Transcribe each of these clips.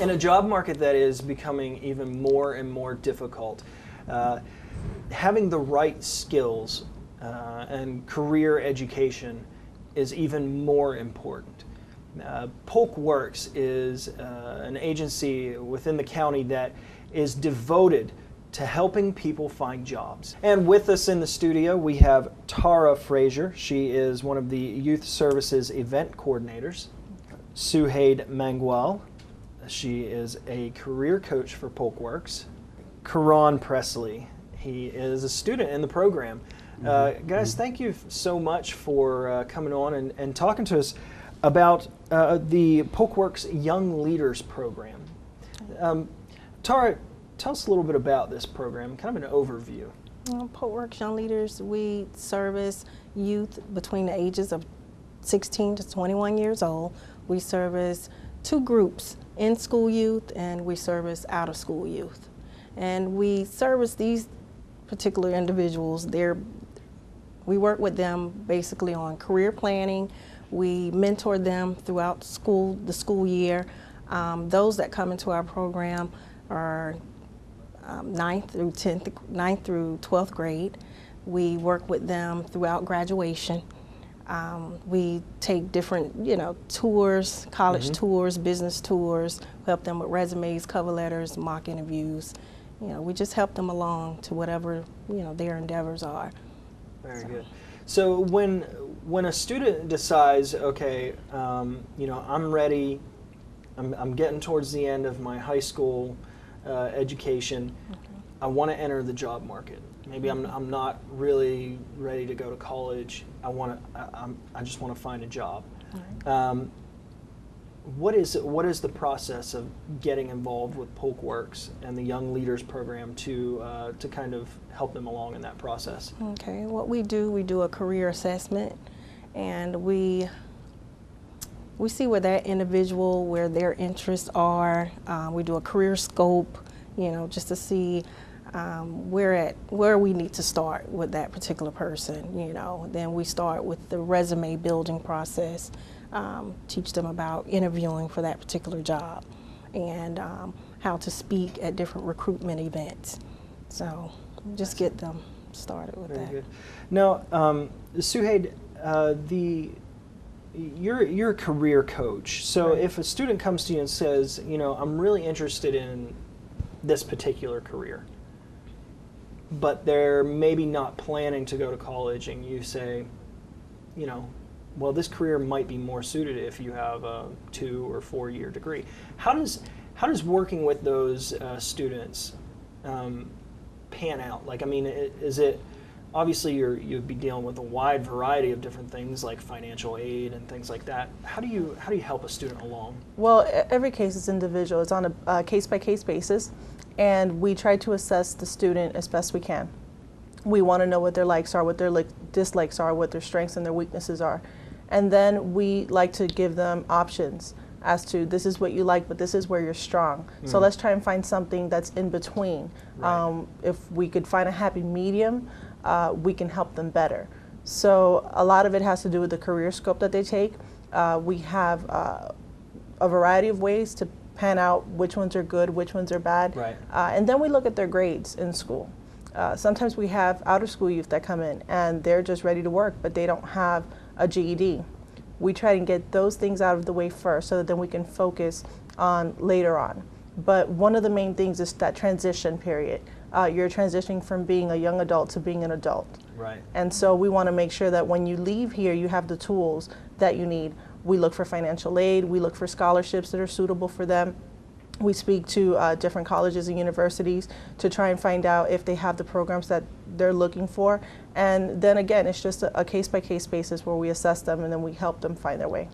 In a job market that is becoming even more and more difficult, having the right skills and career education is even more important. Polk Works is an agency within the county that is devoted to helping people find jobs. And with us in the studio, we have Tara Frazer. She is one of the Youth Services event coordinators. Suheid Mangual. She is a career coach for Polk Works. Quron Presley. He is a student in the program. Guys, thank you so much for coming on and talking to us about the Polk Works Young Leaders Program. Tara, tell us a little bit about this program, kind of an overview. Polk Works Young Leaders, we service youth between the ages of 16 to 21 years old. We service two groups, in-school youth and we service out-of-school youth. And we service these particular individuals. We work with them basically on career planning. We mentor them throughout the school year. Those that come into our program are 9th through 12th grade. We work with them throughout graduation. We take different, tours, college tours, business tours, help them with resumes, cover letters, mock interviews. We just help them along to whatever, their endeavors are. Very good. So when a student decides, okay, I'm ready, I'm getting towards the end of my high school education, I want to enter the job market. Maybe I'm not really ready to go to college. I just want to find a job. What is the process of getting involved with Polk Works and the Young Leaders Program to kind of help them along in that process? Okay, what we do a career assessment, and we see where that individual, where their interests are. We do a career scope, just to see where we need to start with that particular person. Then we start with the resume building process. Teach them about interviewing for that particular job and how to speak at different recruitment events. So just get them started with that. Very good. Now, Suheid, you're a career coach. So if a student comes to you and says, I'm really interested in this particular career, but they're maybe not planning to go to college, and you say, well, this career might be more suited if you have a 2 or 4 year degree. How does working with those students pan out? Is it obviously you'd be dealing with a wide variety of different things like financial aid and things like that. How do you help a student along? Well, every case is individual. It's on a case-by-case basis, and we try to assess the student as best we can. We want to know what their likes are, what their dislikes are, what their strengths and their weaknesses are. And then we like to give them options as to this is what you like, but this is where you're strong. So let's try and find something that's in between. Right. If we could find a happy medium, we can help them better. So a lot of it has to do with the career scope that they take. We have a variety of ways to pan out which ones are good, which ones are bad. Right. And then we look at their grades in school. Sometimes we have out-of-school youth that come in and they're just ready to work, but they don't have a GED. We try and get those things out of the way first so that then we can focus on later on. But one of the main things is that transition period. You're transitioning from being a young adult to being an adult. Right. And so we want to make sure that when you leave here, you have the tools that you need. We look for financial aid, we look for scholarships that are suitable for them. We speak to different colleges and universities to try and find out if they have the programs that they're looking for. And then again, it's just a case-by-case basis where we assess them and then we help them find their way.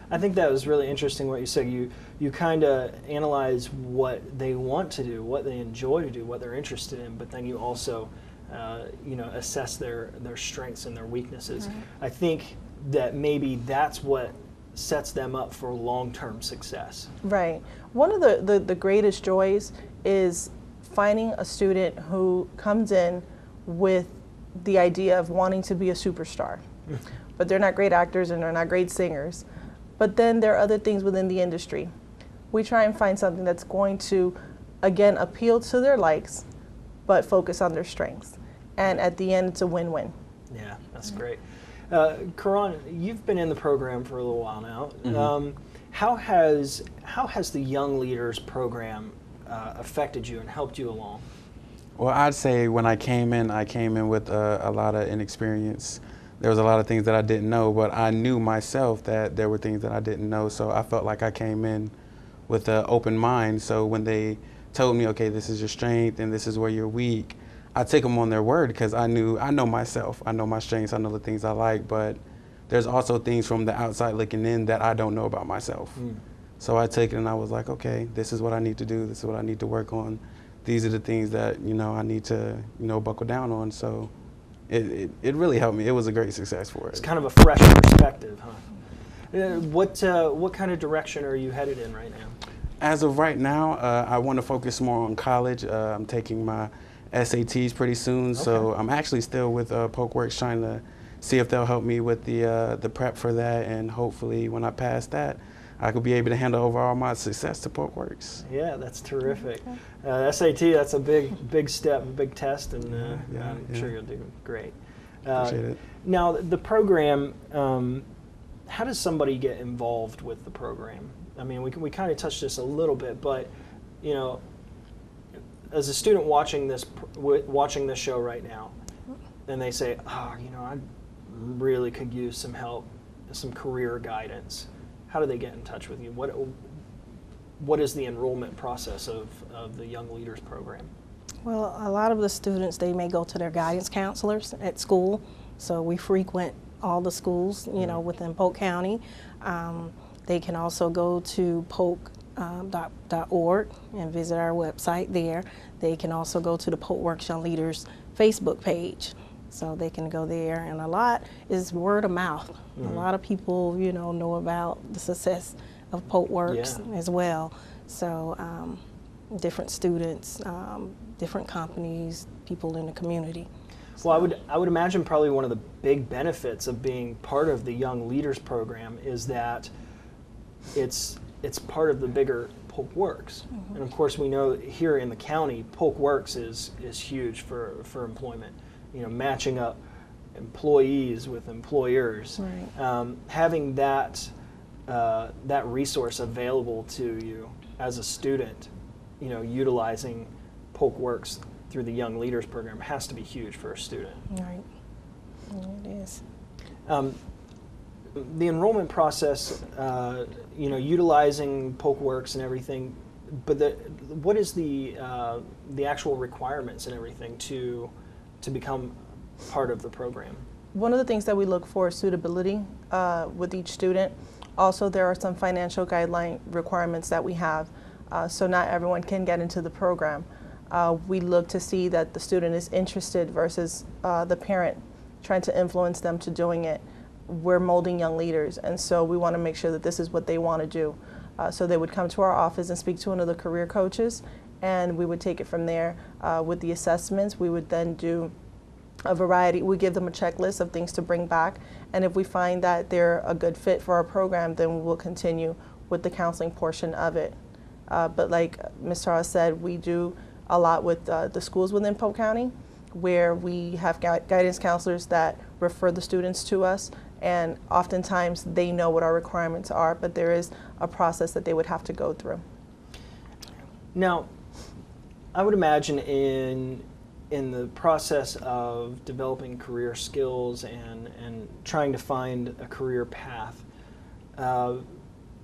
I think that was really interesting what you said. You kind of analyze what they want to do, what they enjoy to do, what they're interested in, but then you also assess their strengths and their weaknesses. Right. I think that maybe that's what sets them up for long-term success. Right. One of the greatest joys is finding a student who comes in with the idea of wanting to be a superstar, but they're not great actors and they're not great singers. But then there are other things within the industry. We try and find something that's going to, again, appeal to their likes, but focus on their strengths. And at the end, it's a win-win. Yeah, that's great. Quron, you've been in the program for a little while now. Mm-hmm. How has the Young Leaders program affected you and helped you along? Well, I'd say when I came in with a lot of inexperience. There was a lot of things that I didn't know, but I knew myself that there were things that I didn't know, so I felt like I came in with an open mind. So when they told me, okay, this is your strength and this is where you're weak, I take them on their word because I know myself. I know my strengths, I know the things I like, but there's also things from the outside looking in that I don't know about myself. So I took it and I was like, okay, this is what I need to do. This is what I need to work on. These are the things that, I need to, buckle down on. So it really helped me. It was a great success for it. It's kind of a fresh perspective, huh? What kind of direction are you headed in right now? As of right now, I want to focus more on college. I'm taking my SATs pretty soon, so I'm actually still with Polk Works trying to see if they'll help me with the prep for that, and hopefully when I pass that, I could be able to hand over all my success to Polk Works. Yeah, that's terrific. SAT, that's a big step, a big test, and I'm sure you'll do great. Appreciate it. Now, the program, how does somebody get involved with the program? I mean, we kind of touched this a little bit, but, as a student watching this show right now, and they say, I really could use some help, some career guidance. How do they get in touch with you? What is the enrollment process of the Young Leaders program? Well, a lot of the students, they may go to their guidance counselors at school. So we frequent all the schools, within Polk County. They can also go to polk.org and visit our website there. They can also go to the Polk Works Young Leaders Facebook page. So they can go there, and a lot is word of mouth. A lot of people, know about the success of Polk Works as well. So different students, different companies, people in the community. Well, I would imagine probably one of the big benefits of being part of the Young Leaders program is that it's part of the bigger Polk Works. And of course we know that here in the county, Polk Works is huge for employment. Matching up employees with employers. Right. Having that resource available to you as a student, utilizing Polk Works through the Young Leaders program has to be huge for a student. Right. It is. The enrollment process, utilizing Polk Works and everything, but what is the actual requirements and everything to become part of the program? One of the things that we look for is suitability with each student. Also, there are some financial guideline requirements that we have, so not everyone can get into the program. We look to see that the student is interested versus the parent trying to influence them to doing it. We're molding young leaders, and so we want to make sure that this is what they want to do. So they would come to our office and speak to one of the career coaches, and we would take it from there. With the assessments, we would then do a variety. We give them a checklist of things to bring back, and if we find that they're a good fit for our program, then we will continue with the counseling portion of it. But like Ms. Tara said, we do a lot with the schools within Polk County, where we have guidance counselors that refer the students to us, and oftentimes they know what our requirements are, but there is a process that they would have to go through. Now, I would imagine in the process of developing career skills and trying to find a career path,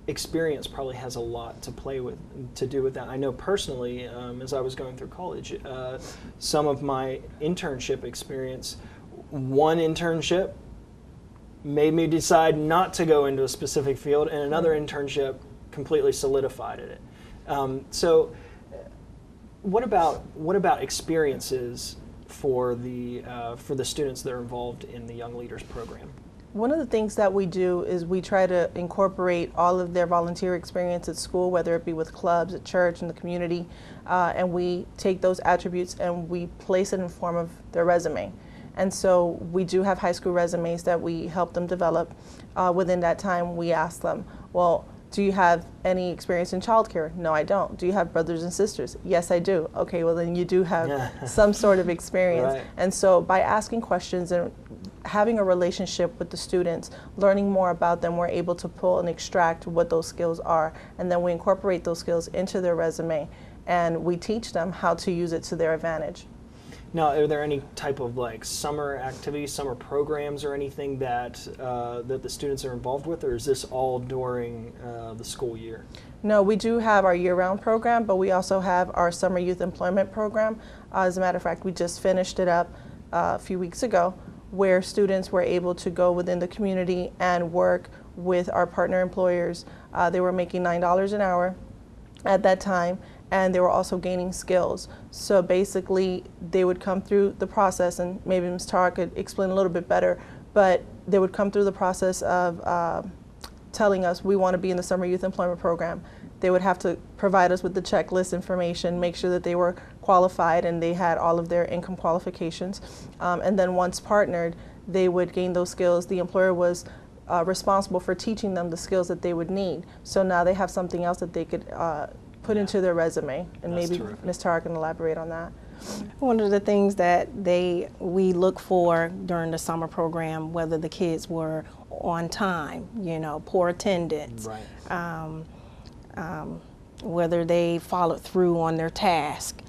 experience probably has a lot to do with that. I know personally, as I was going through college, some of my internship experience, one internship made me decide not to go into a specific field, and another internship completely solidified it. So what about experiences for the students that are involved in the Young Leaders program? One of the things that we do is we try to incorporate all of their volunteer experience at school, whether it be with clubs, at church, in the community, and we take those attributes and we place it in form of their resume. And so we do have high school resumes that we help them develop. Within that time, we ask them, well, Do you have any experience in childcare? No, I don't. Do you have brothers and sisters? Yes, I do. Okay, well then you do have some sort of experience. Right. And so by asking questions and having a relationship with the students, learning more about them, we're able to pull and extract what those skills are. And then we incorporate those skills into their resume, and we teach them how to use it to their advantage. Now, are there any type of like summer activities, summer programs, or anything that that the students are involved with, or is this all during the school year? No, we do have our year-round program, but we also have our summer youth employment program. As a matter of fact, we just finished it up a few weeks ago, where students were able to go within the community and work with our partner employers. They were making $9 an hour at that time, and they were also gaining skills. So basically, they would come through the process, and maybe Ms. Tara could explain a little bit better, but they would come through the process of telling us, we want to be in the Summer Youth Employment Program. They would have to provide us with the checklist information, make sure that they were qualified and they had all of their income qualifications. And then once partnered, they would gain those skills. The employer was responsible for teaching them the skills that they would need. So now they have something else that they could put into their resume, and That's maybe terrific. Ms. Tara can elaborate on that. One of the things that we look for during the summer program, whether the kids were on time, poor attendance, Right. Whether they followed through on their task.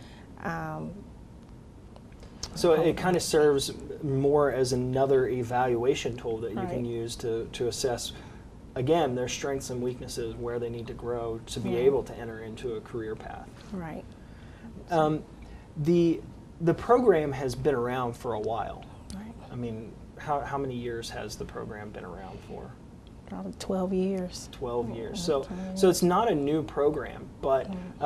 So it kind of serves more as another evaluation tool that you can Right. use to assess, again, their strengths and weaknesses, where they need to grow to be able to enter into a career path. Right. The program has been around for a while. Right. I mean, how many years has the program been around for? Probably 12 years. 12 years. Yeah, So it's not a new program, but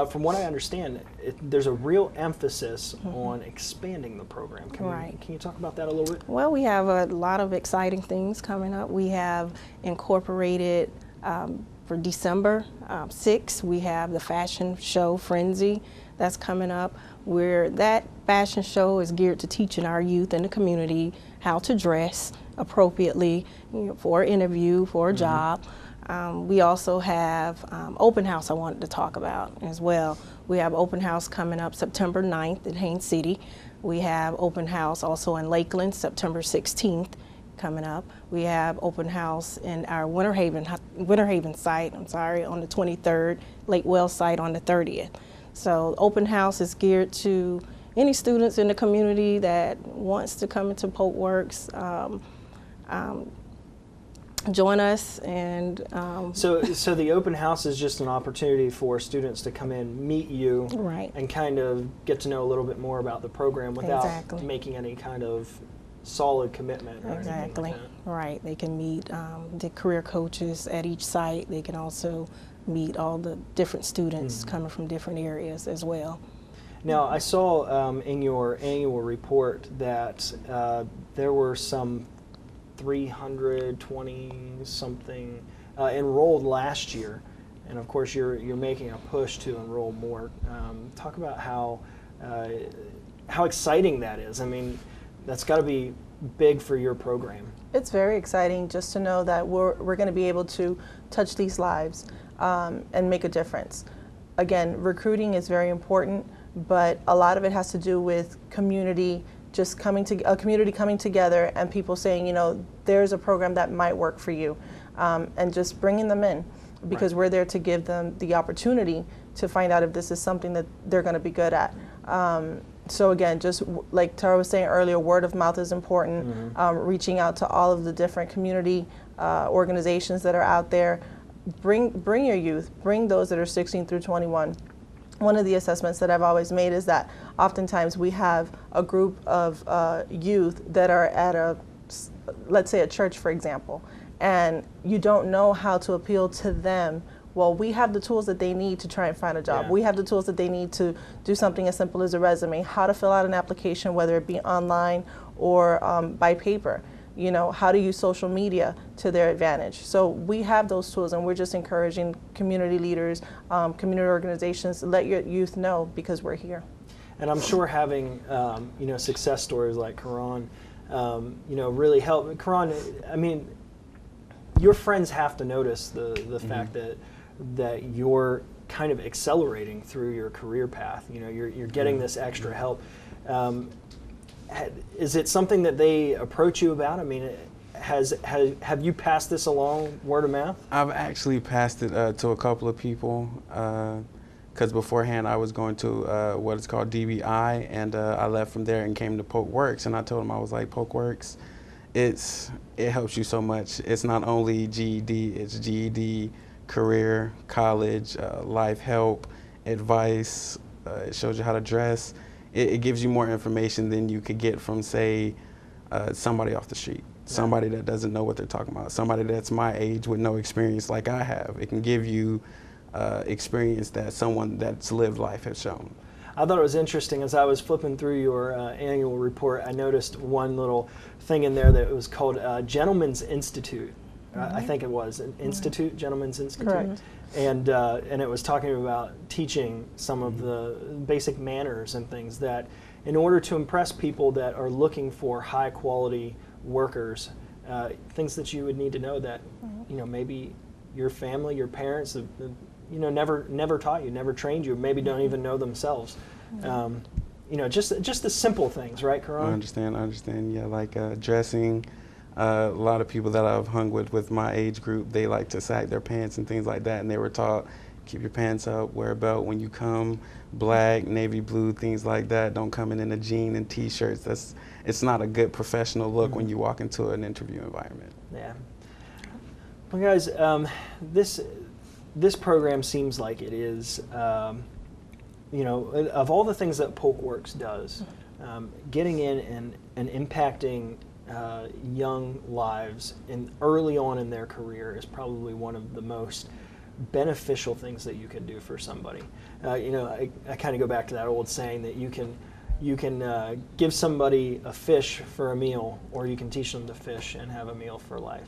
from what I understand, there's a real emphasis on expanding the program. Right. Can you talk about that a little bit? Well, we have a lot of exciting things coming up. We have incorporated for December 6th, we have the fashion show Frenzy that's coming up, where that fashion show is geared to teaching our youth in the community how to dress appropriately, for an interview, for a job. We also have open house I wanted to talk about as well. We have open house coming up September 9th in Haines City. We have open house also in Lakeland, September 16th coming up. We have open house in our Winter Haven site, on the 23rd, Lake Wells site on the 30th. So open house is geared to any students in the community that wants to come into Polk Works, join us. And So the open house is just an opportunity for students to come in, meet you, Right. and kind of get to know a little bit more about the program without Exactly. making any kind of solid commitment. Or anything like Exactly, that. right. They can meet the career coaches at each site. They can also meet all the different students coming from different areas as well. Now, I saw in your annual report that there were some 320-something enrolled last year, and of course you're making a push to enroll more. Talk about how exciting that is. I mean, that's got to be big for your program. It's very exciting just to know that we're going to be able to touch these lives and make a difference. Again, recruiting is very important, but a lot of it has to do with community, just a community coming together and people saying, there's a program that might work for you, and just bringing them in, because Right. we're there to give them the opportunity to find out if this is something that they're going to be good at. So again, just like Tara was saying earlier, word of mouth is important. Reaching out to all of the different community organizations that are out there. Bring your youth. Bring those that are 16 through 21. One of the assessments that I've always made is that oftentimes we have a group of youth that are at let's say a church, for example, and you don't know how to appeal to them. Well, we have the tools that they need to try and find a job. Yeah. We have the tools that they need to do something as simple as a resume, how to fill out an application, whether it be online or by paper. How to use social media to their advantage. So we have those tools, and we're just encouraging community leaders, community organizations, to let your youth know, because we're here. And I'm sure having success stories like Quron, really help. Quron, I mean, your friends have to notice the fact that that you're kind of accelerating through your career path. You know, you're getting this extra help. Is it something that they approach you about? I mean, have you passed this along word of mouth? I've actually passed it to a couple of people, because beforehand I was going to what is called DBI, and I left from there and came to Polk Works, and I told them, I was like, Polk Works, it helps you so much. It's not only GED, it's GED, career, college, life help, advice. It shows you how to dress. It gives you more information than you could get from, say, somebody off the street, somebody that doesn't know what they're talking about, somebody that's my age with no experience like I have. It can give you experience that someone that's lived life has shown. I thought it was interesting as I was flipping through your annual report. I noticed one little thing in there that was called Gentleman's Institute. I think it was an institute, Gentleman's Institute. Correct. And it was talking about teaching some of the basic manners and things that, in order to impress people that are looking for high quality workers, things that you would need to know that, you know, maybe your family, your parents, have, you know, never taught you, never trained you, maybe don't even know themselves. You know, just the simple things, right, Quron? I understand. Yeah, like dressing. A lot of people that I've hung with my age group, they like to sag their pants and things like that, and they were taught, keep your pants up, wear a belt when you come, black, navy blue, things like that. Don't come in a jean and t-shirts. It's not a good professional look when you walk into an interview environment. Yeah. Well, guys, this program seems like it is, you know, of all the things that Polk Works does, getting in and impacting young lives early on in their career is probably one of the most beneficial things that you can do for somebody. You know, I kind of go back to that old saying that you can give somebody a fish for a meal, or you can teach them to fish and have a meal for life.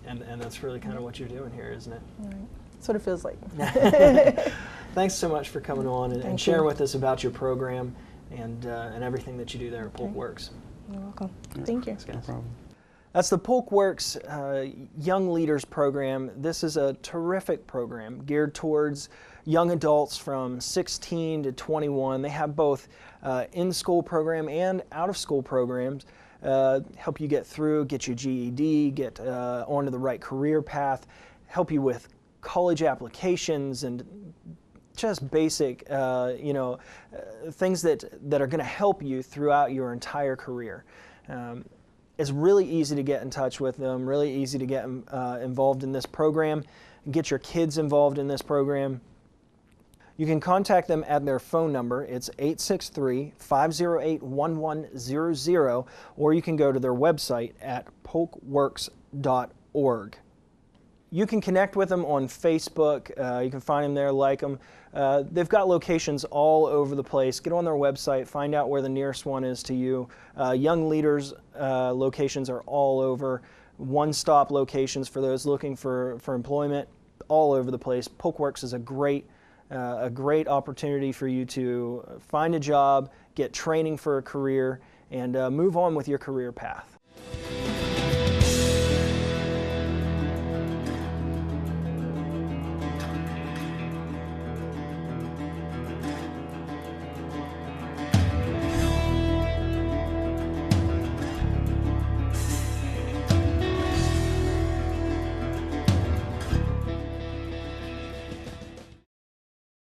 And that's really kind of what you're doing here, isn't it? That's what it feels like. Thanks so much for coming on and sharing with us about your program and everything that you do there at Polk Works. You're welcome. Thank you. No problem. That's the Polk Works Young Leaders Program. This is a terrific program geared towards young adults from 16 to 21. They have both in-school program and out-of-school programs. Help you get through, get your GED, get onto the right career path, help you with college applications and just basic, you know, things that are going to help you throughout your entire career. It's really easy to get in touch with them, really easy to get involved in this program, and get your kids involved in this program. You can contact them at their phone number. It's 863-508-1100, or you can go to their website at polkworks.org. You can connect with them on Facebook. You can find them there, like them. They've got locations all over the place. Get on their website, find out where the nearest one is to you. Young Leaders locations are all over. One-stop locations for those looking for employment, all over the place. Polk Works is a great opportunity for you to find a job, get training for a career, and move on with your career path.